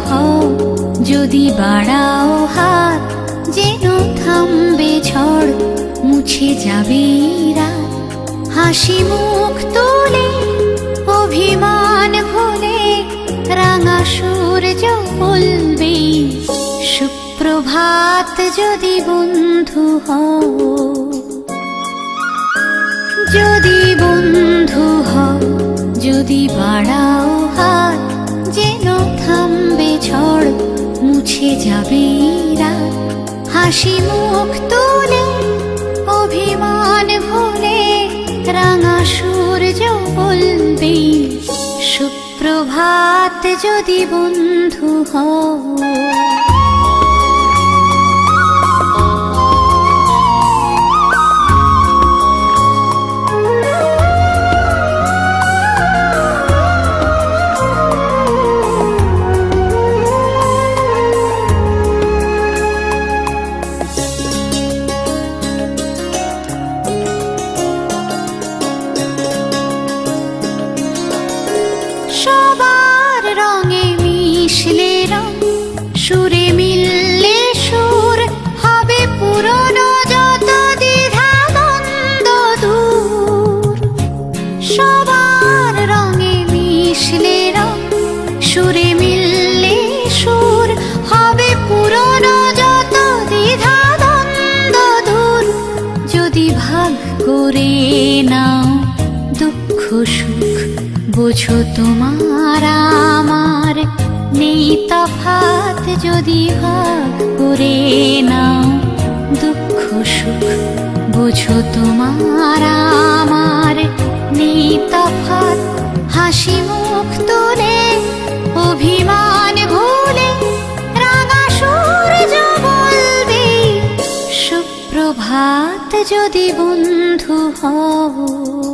হও, যদি বাড়াও হাত যেন থামবে ঝড়, মুছে যাবে রাত। হাসি মুখ তুলে অভিমান ভুলে রাঙা সূর্য বলবে সুপ্রভাত। যদি বন্ধু হও, যদি বন্ধু হও, যদি বাড়াও হাত যেন থামবে ঝড়, মুছে যাবে রাত। হাসি মুখ তুলে অভিমান ভুলে রাঙা সূর্য বলবে সুপ্রভাত। যদি বন্ধু হও, সবার রঙে মিশলে রং, সুরে মিললে সুর, হবে পুরনো যত দ্বিধা দ্বন্দ্ব দূর। সবার রঙে মিশলে রং, সুরে মিললে সুর, হবে পুরনো যত দ্বিধা দ্বন্দ্ব দূর। যদি ভাগ করে নাও দুঃখ সুখ, বোঝো তোমার আমার নেই তফাৎ। যদি ভাগ করে নাও দুঃখ সুখ, বোঝো তোমার আমার নেই তফাৎ। হাসি মুখ তুলে অভিমান ভুলে রাঙা সূর্য বলবে সুপ্রভাত। যদি বন্ধু হও।